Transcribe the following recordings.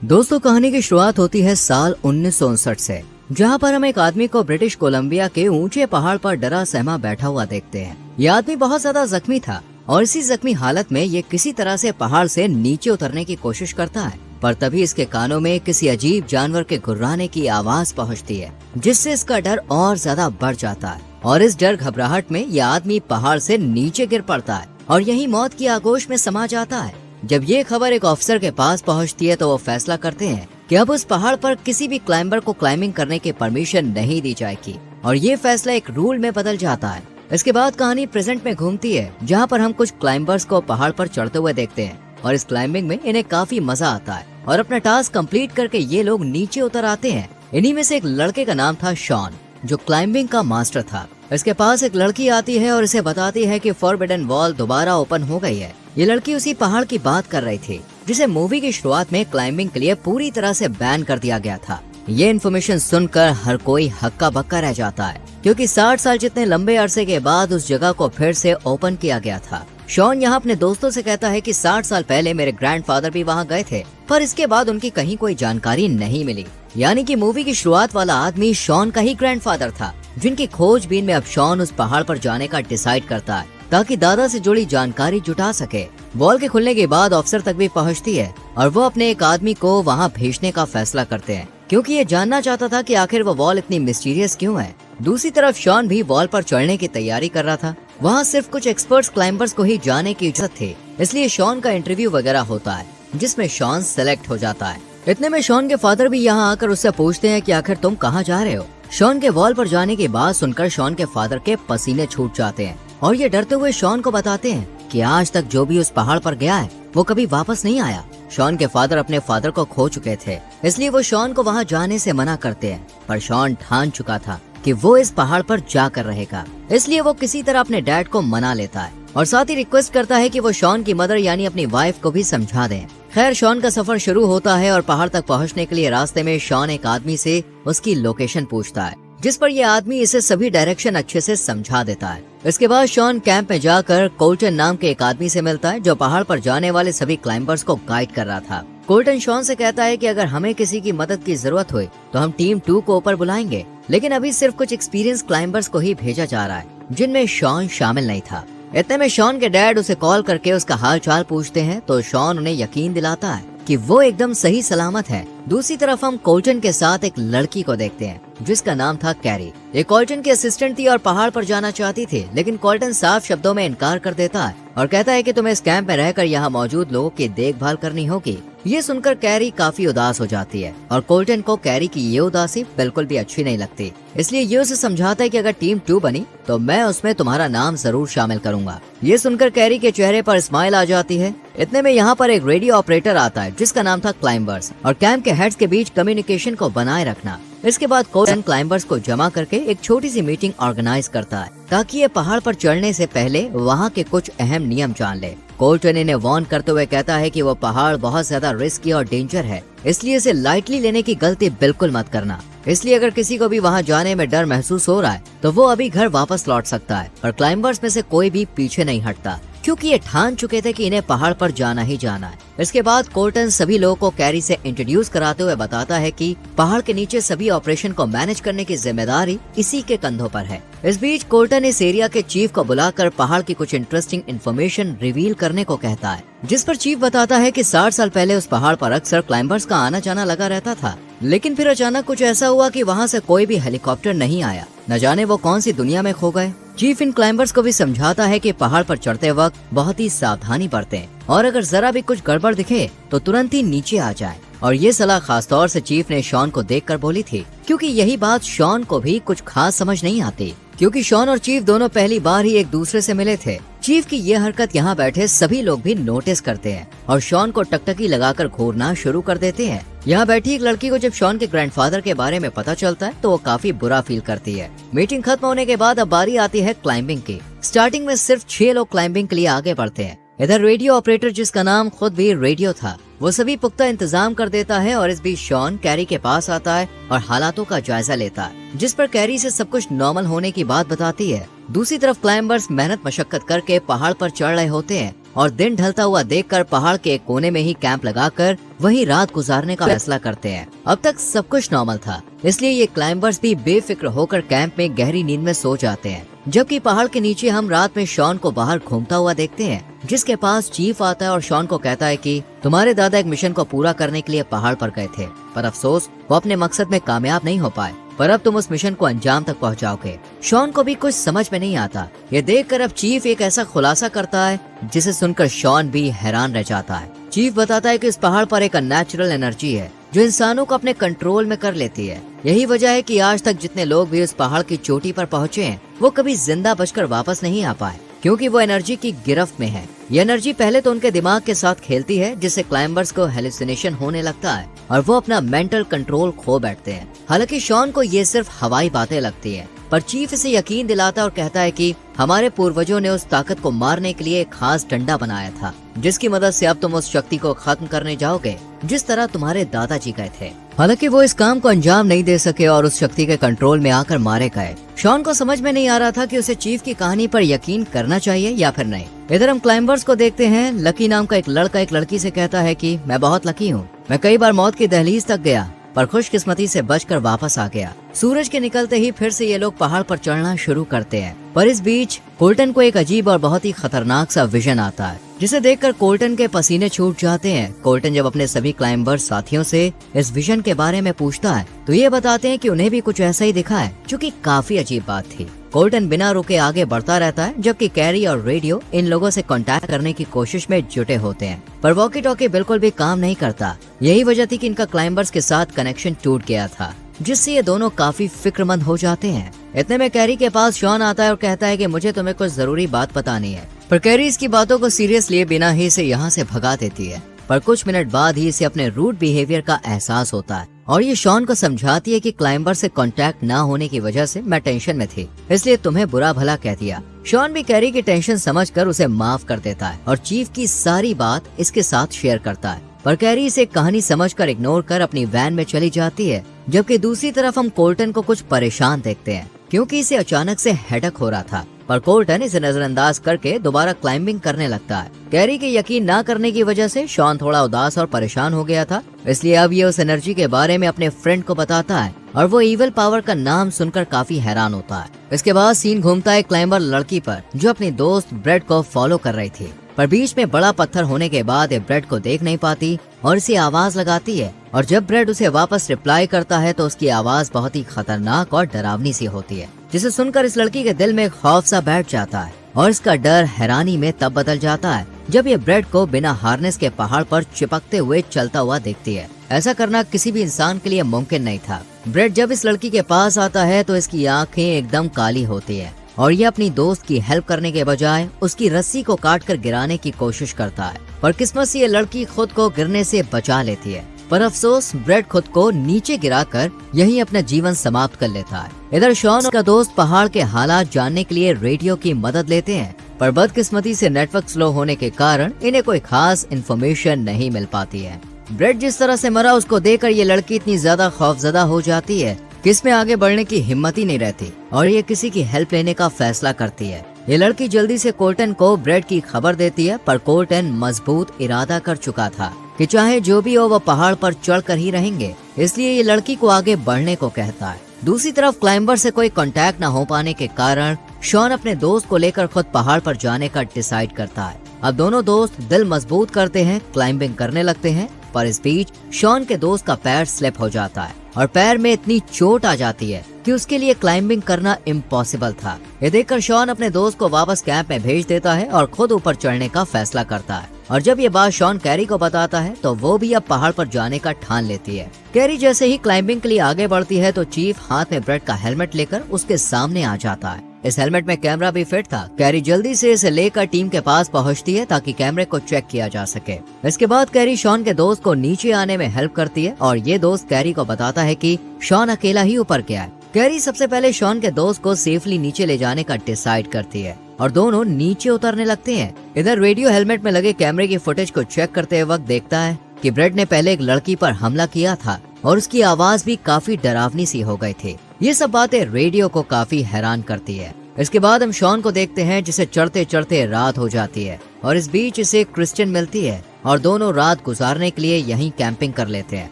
दोस्तों, कहानी की शुरुआत होती है साल 1959 से, जहाँ पर हम एक आदमी को ब्रिटिश कोलंबिया के ऊंचे पहाड़ पर डरा सहमा बैठा हुआ देखते हैं। ये आदमी बहुत ज्यादा जख्मी था और इसी जख्मी हालत में ये किसी तरह से पहाड़ से नीचे उतरने की कोशिश करता है, पर तभी इसके कानों में किसी अजीब जानवर के गुर्राने की आवाज पहुँचती है, जिससे इसका डर और ज्यादा बढ़ जाता है और इस डर घबराहट में यह आदमी पहाड़ से नीचे गिर पड़ता है और यही मौत की आगोश में समा जाता है। जब ये खबर एक ऑफिसर के पास पहुंचती है तो वो फैसला करते हैं कि अब उस पहाड़ पर किसी भी क्लाइंबर को क्लाइंबिंग करने की परमिशन नहीं दी जाएगी और ये फैसला एक रूल में बदल जाता है। इसके बाद कहानी प्रेजेंट में घूमती है, जहाँ पर हम कुछ क्लाइंबर्स को पहाड़ पर चढ़ते हुए देखते हैं और इस क्लाइंबिंग में इन्हें काफी मजा आता है और अपना टास्क कंप्लीट करके ये लोग नीचे उतर आते हैं। इन्हीं में से एक लड़के का नाम था शॉन, जो क्लाइंबिंग का मास्टर था। इसके पास एक लड़की आती है और इसे बताती है कि फॉरबिडन वॉल दोबारा ओपन हो गई है। ये लड़की उसी पहाड़ की बात कर रही थी जिसे मूवी की शुरुआत में क्लाइंबिंग के लिए पूरी तरह से बैन कर दिया गया था। ये इन्फॉर्मेशन सुनकर हर कोई हक्का बक्का रह जाता है, क्योंकि 60 साल जितने लंबे अरसे के बाद उस जगह को फिर से ओपन किया गया था। शॉन यहाँ अपने दोस्तों से कहता है कि 60 साल पहले मेरे ग्रैंडफादर भी वहाँ गए थे, पर इसके बाद उनकी कहीं कोई जानकारी नहीं मिली। यानी कि मूवी की शुरुआत वाला आदमी शॉन का ही ग्रैंडफादर था, जिनकी खोजबीन में अब शॉन उस पहाड़ पर जाने का डिसाइड करता है ताकि दादा से जुड़ी जानकारी जुटा सके। वॉल के खुलने के बाद ऑफिसर तक भी पहुंचती है और वो अपने एक आदमी को वहां भेजने का फैसला करते हैं, क्योंकि ये जानना चाहता था कि आखिर वो वॉल इतनी मिस्टीरियस क्यों है। दूसरी तरफ शॉन भी वॉल पर चढ़ने की तैयारी कर रहा था। वहाँ सिर्फ कुछ एक्सपर्ट्स क्लाइंबर्स को ही जाने की इजाजत थी, इसलिए शॉन का इंटरव्यू वगैरह होता है, जिसमें शॉन सेलेक्ट हो जाता है। इतने में शॉन के फादर भी यहाँ आकर उससे पूछते हैं कि आखिर तुम कहाँ जा रहे हो। शॉन के वॉल पर जाने की बात सुनकर शॉन के फादर के पसीने छूट जाते हैं और ये डरते हुए शॉन को बताते हैं कि आज तक जो भी उस पहाड़ पर गया है वो कभी वापस नहीं आया। शॉन के फादर अपने फादर को खो चुके थे, इसलिए वो शॉन को वहाँ जाने से मना करते हैं, पर शॉन ठान चुका था कि वो इस पहाड़ पर जाकर रहेगा, इसलिए वो किसी तरह अपने डैड को मना लेता है और साथ ही रिक्वेस्ट करता है कि वो शॉन की मदर यानी अपनी वाइफ को भी समझा दें। खैर, शॉन का सफर शुरू होता है और पहाड़ तक पहुंचने के लिए रास्ते में शॉन एक आदमी से उसकी लोकेशन पूछता है, जिस पर यह आदमी इसे सभी डायरेक्शन अच्छे से समझा देता है। इसके बाद शॉन कैंप में जाकर कोल्टन नाम के एक आदमी से मिलता है, जो पहाड़ पर जाने वाले सभी क्लाइंबर्स को गाइड कर रहा था। कोल्टन शॉन से कहता है कि अगर हमें किसी की मदद की जरूरत हुई तो हम टीम 2 को ऊपर बुलाएंगे, लेकिन अभी सिर्फ कुछ एक्सपीरियंस क्लाइंबर्स को ही भेजा जा रहा है, जिनमें शॉन शामिल नहीं था। इतने में शॉन के डैड उसे कॉल करके उसका हाल चाल पूछते हैं तो शॉन उन्हें यकीन दिलाता है कि वो एकदम सही सलामत है। दूसरी तरफ हम कोल्टन के साथ एक लड़की को देखते हैं जिसका नाम था कैरी। ये कोल्टन की असिस्टेंट थी और पहाड़ पर जाना चाहती थी, लेकिन कोल्टन साफ शब्दों में इनकार कर देता है और कहता है कि तुम्हें इस कैंप में रहकर यहाँ मौजूद लोगों की देखभाल करनी होगी। ये सुनकर कैरी काफी उदास हो जाती है और कोल्टन को कैरी की ये उदासी बिल्कुल भी अच्छी नहीं लगती, इसलिए ये उसे समझाता है कि अगर टीम 2 बनी तो मैं उसमें तुम्हारा नाम जरूर शामिल करूंगा। ये सुनकर कैरी के चेहरे पर स्माइल आ जाती है। इतने में यहाँ पर एक रेडियो ऑपरेटर आता है जिसका नाम था क्लाइंबर्स और कैंप के हेड्स के बीच कम्युनिकेशन को बनाए रखना। इसके बाद कोल्टन क्लाइंबर्स को जमा करके एक छोटी सी मीटिंग ऑर्गेनाइज करता है ताकि ये पहाड़ पर चढ़ने से पहले वहाँ के कुछ अहम नियम जान ले। कोल्टन इन्हें वार्न करते हुए कहता है कि वो पहाड़ बहुत ज्यादा रिस्की और डेंजर है, इसलिए इसे लाइटली लेने की गलती बिल्कुल मत करना। इसलिए अगर किसी को भी वहाँ जाने में डर महसूस हो रहा है तो वो अभी घर वापस लौट सकता है, पर क्लाइंबर्स में से कोई भी पीछे नहीं हटता, क्योंकि ये ठान चुके थे कि इन्हें पहाड़ पर जाना ही जाना है। इसके बाद कोल्टन सभी लोगों को कैरी से इंट्रोड्यूस कराते हुए बताता है कि पहाड़ के नीचे सभी ऑपरेशन को मैनेज करने की जिम्मेदारी इसी के कंधों पर है। इस बीच कोल्टन इस एरिया के चीफ को बुलाकर पहाड़ की कुछ इंटरेस्टिंग इन्फॉर्मेशन रिवील करने को कहता है, जिस पर चीफ बताता है कि 60 साल पहले उस पहाड़ पर अक्सर क्लाइंबर्स का आना जाना लगा रहता था, लेकिन फिर अचानक कुछ ऐसा हुआ कि वहाँ से कोई भी हेलीकॉप्टर नहीं आया। न जाने वो कौन सी दुनिया में खो गए। चीफ इन क्लाइंबर्स को भी समझाता है कि पहाड़ पर चढ़ते वक्त बहुत ही सावधानी बरतें और अगर जरा भी कुछ गड़बड़ दिखे तो तुरंत ही नीचे आ जाएं। और ये सलाह खास तौर से चीफ ने शॉन को देखकर बोली थी, क्योंकि यही बात शॉन को भी कुछ खास समझ नहीं आती, क्योंकि शॉन और चीफ दोनों पहली बार ही एक दूसरे से मिले थे। चीफ की ये हरकत यहाँ बैठे सभी लोग भी नोटिस करते हैं और शॉन को टकटकी लगाकर घूरना शुरू कर देते हैं। यहाँ बैठी एक लड़की को जब शॉन के ग्रैंडफादर के बारे में पता चलता है तो वो काफी बुरा फील करती है। मीटिंग खत्म होने के बाद अब बारी आती है क्लाइंबिंग की। स्टार्टिंग में सिर्फ 6 लोग क्लाइंबिंग के लिए आगे बढ़ते हैं। इधर रेडियो ऑपरेटर, जिसका नाम खुद भी रेडियो था, वो सभी पुख्ता इंतजाम कर देता है और इस बीच शॉन कैरी के पास आता है और हालातों का जायजा लेता है, जिस पर कैरी से सब कुछ नॉर्मल होने की बात बताती है। दूसरी तरफ क्लाइंबर्स मेहनत मशक्कत करके पहाड़ पर चढ़ रहे होते हैं और दिन ढलता हुआ देखकर पहाड़ के एक कोने में ही कैंप लगाकर वहीं रात गुजारने का फैसला करते हैं। अब तक सब कुछ नॉर्मल था, इसलिए ये क्लाइंबर्स भी बेफिक्र होकर कैंप में गहरी नींद में सो जाते हैं। जबकि पहाड़ के नीचे हम रात में शॉन को बाहर घूमता हुआ देखते हैं, जिसके पास चीफ आता है और शॉन को कहता है कि तुम्हारे दादा एक मिशन को पूरा करने के लिए पहाड़ पर गए थे, पर अफसोस वो अपने मकसद में कामयाब नहीं हो पाए, पर अब तुम उस मिशन को अंजाम तक पहुंचाओगे। शॉन को भी कुछ समझ में नहीं आता। ये देखकर अब चीफ एक ऐसा खुलासा करता है जिसे सुनकर शॉन भी हैरान रह जाता है। चीफ बताता है कि इस पहाड़ पर एक अननेचुरल एनर्जी है जो इंसानों को अपने कंट्रोल में कर लेती है। यही वजह है कि आज तक जितने लोग भी उस पहाड़ की चोटी पर पहुँचे हैं वो कभी जिंदा बचकर वापस नहीं आ पाए, क्योंकि वो एनर्जी की गिरफ्त में है। ये एनर्जी पहले तो उनके दिमाग के साथ खेलती है, जिससे क्लाइंबर्स को हेलुसिनेशन होने लगता है और वो अपना मेंटल कंट्रोल खो बैठते हैं। हालांकि शॉन को ये सिर्फ हवाई बातें लगती है, पर चीफ इसे यकीन दिलाता और कहता है कि हमारे पूर्वजों ने उस ताकत को मारने के लिए एक खास डंडा बनाया था, जिसकी मदद से अब तुम उस शक्ति को खत्म करने जाओगे जिस तरह तुम्हारे दादाजी गए थे। हालांकि वो इस काम को अंजाम नहीं दे सके और उस शक्ति के कंट्रोल में आकर मारे गए। शॉन को समझ में नहीं आ रहा था कि उसे चीफ की कहानी पर यकीन करना चाहिए या फिर नहीं। इधर हम क्लाइंबर्स को देखते हैं। लकी नाम का एक लड़का एक लड़की से कहता है कि मैं बहुत लकी हूँ, मैं कई बार मौत की दहलीज तक गया पर खुशकिस्मती से बचकर वापस आ गया। सूरज के निकलते ही फिर से ये लोग पहाड़ पर चढ़ना शुरू करते हैं, पर इस बीच कोल्टन को एक अजीब और बहुत ही खतरनाक सा विजन आता है, जिसे देखकर कोल्टन के पसीने छूट जाते हैं। कोल्टन जब अपने सभी क्लाइंबर्स साथियों से इस विजन के बारे में पूछता है तो ये बताते हैं कि उन्हें भी कुछ ऐसा ही दिखा है, जो कि काफी अजीब बात थी। कोल्टन बिना रुके आगे बढ़ता रहता है, जबकि कैरी और रेडियो इन लोगों से कांटेक्ट करने की कोशिश में जुटे होते हैं, पर वॉकी टॉकी बिल्कुल भी काम नहीं करता। यही वजह थी कि इनका क्लाइंबर्स के साथ कनेक्शन टूट गया था, जिससे ये दोनों काफी फिक्रमंद हो जाते हैं। इतने में कैरी के पास शॉन आता है और कहता है कि मुझे तुम्हें कुछ जरूरी बात बतानी है, पर कैरी इसकी बातों को सीरियस लिए बिना ही इसे यहाँ से भगा देती है। पर कुछ मिनट बाद ही इसे अपने रूड बिहेवियर का एहसास होता है और ये शॉन को समझाती है कि क्लाइंबर से कांटेक्ट ना होने की वजह से मैं टेंशन में थी, इसलिए तुम्हें बुरा भला कह दिया। शॉन भी कैरी की टेंशन समझकर उसे माफ कर देता है और चीफ की सारी बात इसके साथ शेयर करता है, पर कैरी इसे कहानी समझकर इग्नोर कर अपनी वैन में चली जाती है। जबकि दूसरी तरफ हम कोल्टन को कुछ परेशान देखते हैं, क्योंकि इसे अचानक से हेडेक हो रहा था, पर कोल्टन इसे नजरअंदाज करके दोबारा क्लाइंबिंग करने लगता है। कैरी के यकीन ना करने की वजह से शॉन थोड़ा उदास और परेशान हो गया था, इसलिए अब ये उस एनर्जी के बारे में अपने फ्रेंड को बताता है और वो इविल पावर का नाम सुनकर काफी हैरान होता है। इसके बाद सीन घूमता है क्लाइंबर लड़की पर, जो अपनी दोस्त ब्रेड को फॉलो कर रही थी, पर बीच में बड़ा पत्थर होने के बाद ये ब्रेड को देख नहीं पाती और इसे आवाज लगाती है, और जब ब्रेड उसे वापस रिप्लाई करता है तो उसकी आवाज बहुत ही खतरनाक और डरावनी सी होती है, जिसे सुनकर इस लड़की के दिल में खौफ सा बैठ जाता है और इसका डर हैरानी में तब बदल जाता है जब ये ब्रेड को बिना हार्नेस के पहाड़ पर चिपकते हुए चलता हुआ देखती है। ऐसा करना किसी भी इंसान के लिए मुमकिन नहीं था। ब्रेड जब इस लड़की के पास आता है तो इसकी आंखें एकदम काली होती है और ये अपनी दोस्त की हेल्प करने के बजाय उसकी रस्सी को काटकर गिराने की कोशिश करता है, पर किस्मत से ये लड़की खुद को गिरने से बचा लेती है। पर अफसोस ब्रेड खुद को नीचे गिराकर यहीं अपना जीवन समाप्त कर लेता है। इधर शॉन का दोस्त पहाड़ के हालात जानने के लिए रेडियो की मदद लेते हैं, पर बदकिस्मती से नेटवर्क स्लो होने के कारण इन्हें कोई खास इन्फॉर्मेशन नहीं मिल पाती है। ब्रेड जिस तरह से मरा उसको देखकर ये लड़की इतनी ज्यादा खौफजदा हो जाती है कि इसमें आगे बढ़ने की हिम्मत ही नहीं रहती और ये किसी की हेल्प लेने का फैसला करती है। ये लड़की जल्दी से कोल्टन को ब्रेड की खबर देती है, पर कोल्टन मजबूत इरादा कर चुका था कि चाहे जो भी हो वो पहाड़ पर चढ़कर ही रहेंगे, इसलिए ये लड़की को आगे बढ़ने को कहता है। दूसरी तरफ क्लाइंबर से कोई कांटेक्ट न हो पाने के कारण शॉन अपने दोस्त को लेकर खुद पहाड़ पर जाने का डिसाइड करता है। अब दोनों दोस्त दिल मजबूत करते हैं, क्लाइंबिंग करने लगते हैं, पर इस बीच शॉन के दोस्त का पैर स्लिप हो जाता है और पैर में इतनी चोट आ जाती है कि उसके लिए क्लाइंबिंग करना इम्पॉसिबल था। ये देखकर शॉन अपने दोस्त को वापस कैंप में भेज देता है और खुद ऊपर चढ़ने का फैसला करता है। और जब ये बात शॉन कैरी को बताता है तो वो भी अब पहाड़ पर जाने का ठान लेती है। कैरी जैसे ही क्लाइंबिंग के लिए आगे बढ़ती है तो चीफ हाथ में ब्रेड का हेलमेट लेकर उसके सामने आ जाता है। इस हेलमेट में कैमरा भी फिट था। कैरी जल्दी से इसे लेकर टीम के पास पहुंचती है ताकि कैमरे को चेक किया जा सके। इसके बाद कैरी शॉन के दोस्त को नीचे आने में हेल्प करती है और ये दोस्त कैरी को बताता है कि शॉन अकेला ही ऊपर गया है। कैरी सबसे पहले शॉन के दोस्त को सेफली नीचे ले जाने का डिसाइड करती है और दोनों नीचे उतरने लगते हैं। इधर रेडियो हेलमेट में लगे कैमरे की फुटेज को चेक करते वक्त देखता है कि ब्रेड ने पहले एक लड़की पर हमला किया था और उसकी आवाज भी काफी डरावनी सी हो गई थी। ये सब बातें रेडियो को काफी हैरान करती है। इसके बाद हम शॉन को देखते हैं जिसे चढ़ते चढ़ते रात हो जाती है और इस बीच इसे क्रिस्टियन मिलती है और दोनों रात गुजारने के लिए यहीं कैंपिंग कर लेते हैं।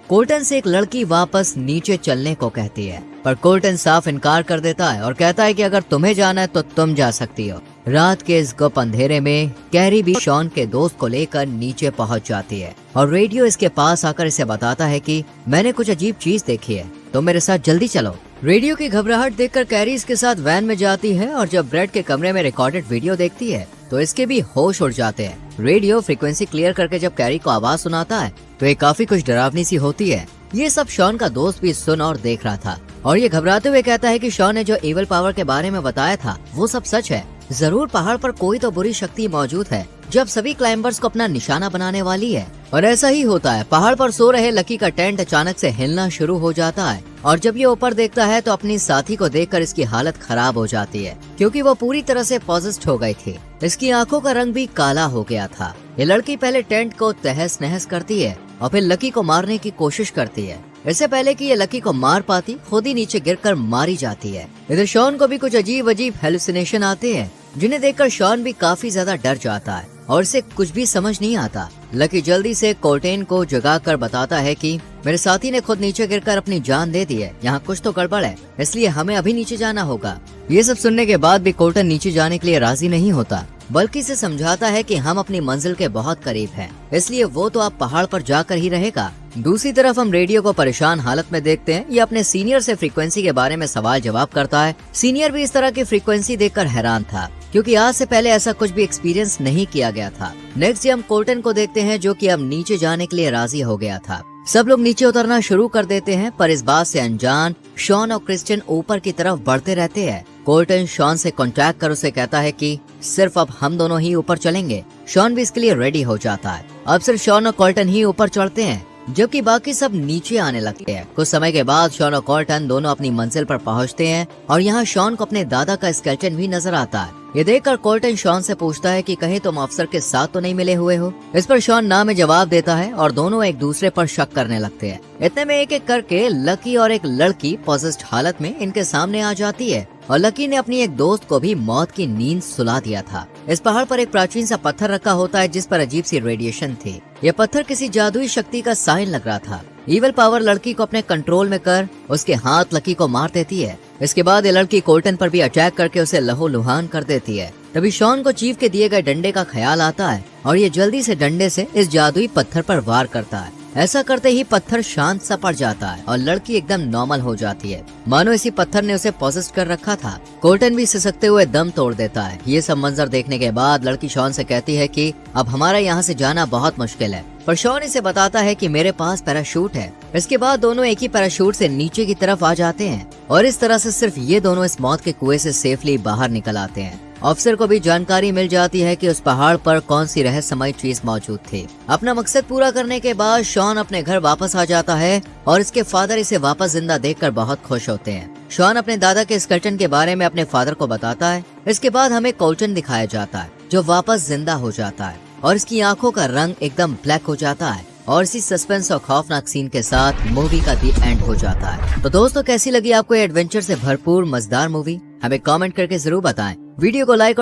कोल्टन से एक लड़की वापस नीचे चलने को कहती है, पर कोल्टन साफ इनकार कर देता है और कहता है कि अगर तुम्हें जाना है तो तुम जा सकती हो। रात के इस गुप्त अंधेरे में कैरी भी शॉन के दोस्त को लेकर नीचे पहुंच जाती है और रेडियो इसके पास आकर इसे बताता है कि मैंने कुछ अजीब चीज देखी है, तो मेरे साथ जल्दी चलो। रेडियो की घबराहट देखकर कैरी इसके साथ वैन में जाती है और जब ब्रेड के कमरे में रिकॉर्डेड वीडियो देखती है तो इसके भी होश उड़ जाते हैं। रेडियो फ्रीक्वेंसी क्लियर करके जब कैरी को आवाज सुनाता है तो ये काफी कुछ डरावनी सी होती है। ये सब शॉन का दोस्त भी सुन और देख रहा था और ये घबराते हुए कहता है कि शॉन ने जो इविल पावर के बारे में बताया था वो सब सच है। जरूर पहाड़ पर कोई तो बुरी शक्ति मौजूद है जो अब सभी क्लाइंबर्स को अपना निशाना बनाने वाली है। और ऐसा ही होता है। पहाड़ पर सो रहे लकी का टेंट अचानक से हिलना शुरू हो जाता है और जब ये ऊपर देखता है तो अपनी साथी को देखकर इसकी हालत खराब हो जाती है क्योंकि वो पूरी तरह से पॉजेस्ड हो गई थी। इसकी आंखों का रंग भी काला हो गया था। ये लड़की पहले टेंट को तहस नहस करती है और फिर लकी को मारने की कोशिश करती है। इससे पहले कि ये लकी को मार पाती खुद ही नीचे गिरकर मारी जाती है। इधर शॉन को भी कुछ अजीब अजीब हेलुसिनेशन आते हैं जिन्हें देखकर शॉन भी काफी ज्यादा डर जाता है और इसे कुछ भी समझ नहीं आता। लकी जल्दी से कोल्टेन को जगाकर बताता है कि मेरे साथी ने खुद नीचे गिरकर अपनी जान दे दी है, यहाँ कुछ तो गड़बड़ है, इसलिए हमें अभी नीचे जाना होगा। ये सब सुनने के बाद भी कोल्टन नीचे जाने के लिए राजी नहीं होता बल्कि इसे समझाता है कि हम अपनी मंजिल के बहुत करीब हैं, इसलिए वो तो अब पहाड़ पर जाकर ही रहेगा। दूसरी तरफ हम रेडियो को परेशान हालत में देखते हैं। ये अपने सीनियर से फ्रीक्वेंसी के बारे में सवाल जवाब करता है। सीनियर भी इस तरह की फ्रीक्वेंसी देखकर हैरान था क्योंकि आज से पहले ऐसा कुछ भी एक्सपीरियंस नहीं किया गया था। नेक्स्ट हम कोल्टन को देखते हैं जो कि अब नीचे जाने के लिए राजी हो गया था। सब लोग नीचे उतरना शुरू कर देते हैं पर इस बात से अनजान शॉन और क्रिस्टियन ऊपर की तरफ बढ़ते रहते हैं। कोल्टन शॉन से कांटेक्ट कर उसे कहता है कि सिर्फ अब हम दोनों ही ऊपर चलेंगे। शॉन भी इसके लिए रेडी हो जाता है। अब सिर्फ शॉन और कोल्टन ही ऊपर चढ़ते हैं जबकि बाकी सब नीचे आने लगते हैं। कुछ समय के बाद शॉन और कोल्टन दोनों अपनी मंजिल पर पहुंचते हैं और यहाँ शॉन को अपने दादा का स्केलेटन भी नजर आता है। ये देखकर कोल्टन शॉन से पूछता है कि कहीं तुम अफसर के साथ तो नहीं मिले हुए हो। इस पर शॉन ना में जवाब देता है और दोनों एक दूसरे पर शक करने लगते हैं। इतने में एक एक करके लकी और एक लड़की पॉजेस्ड हालत में इनके सामने आ जाती है और लकी ने अपनी एक दोस्त को भी मौत की नींद सुला दिया था। इस पहाड़ पर एक प्राचीन सा पत्थर रखा होता है जिस पर अजीब सी रेडिएशन थी। यह पत्थर किसी जादुई शक्ति का साइन लग रहा था। इविल पावर लड़की को अपने कंट्रोल में कर उसके हाथ लकी को मार देती है। इसके बाद ये लड़की कोल्टन पर भी अटैक करके उसे लहूलुहान कर देती है। तभी शॉन को चीफ के दिए गए डंडे का ख्याल आता है और ये जल्दी से डंडे से इस जादुई पत्थर पर वार करता है। ऐसा करते ही पत्थर शांत सा पड़ जाता है और लड़की एकदम नॉर्मल हो जाती है, मानो इसी पत्थर ने उसे पॉसेस कर रखा था। कोल्टन भी सिसकते हुए दम तोड़ देता है। ये सब मंजर देखने के बाद लड़की शॉन से कहती है कि अब हमारा यहाँ से जाना बहुत मुश्किल है, पर शॉन इसे बताता है कि मेरे पास पैराशूट है। इसके बाद दोनों एक ही पैराशूट से नीचे की तरफ आ जाते हैं और इस तरह से सिर्फ ये दोनों इस मौत के कुएं से सेफली बाहर निकल आते हैं। ऑफिसर को भी जानकारी मिल जाती है कि उस पहाड़ पर कौन सी रहस्यमय चीज मौजूद थी। अपना मकसद पूरा करने के बाद शॉन अपने घर वापस आ जाता है और इसके फादर इसे वापस जिंदा देखकर बहुत खुश होते हैं। शॉन अपने दादा के स्केलेटन के बारे में अपने फादर को बताता है। इसके बाद हमें कोल्टन दिखाया जाता है जो वापस जिंदा हो जाता है और इसकी आंखों का रंग एकदम ब्लैक हो जाता है और इसी सस्पेंस और खौफनाक सीन के साथ मूवी का दी एंड हो जाता है। तो दोस्तों कैसी लगी आपको ये एडवेंचर से भरपूर मजेदार मूवी? हमें कमेंट करके जरूर बताएं। वीडियो को लाइक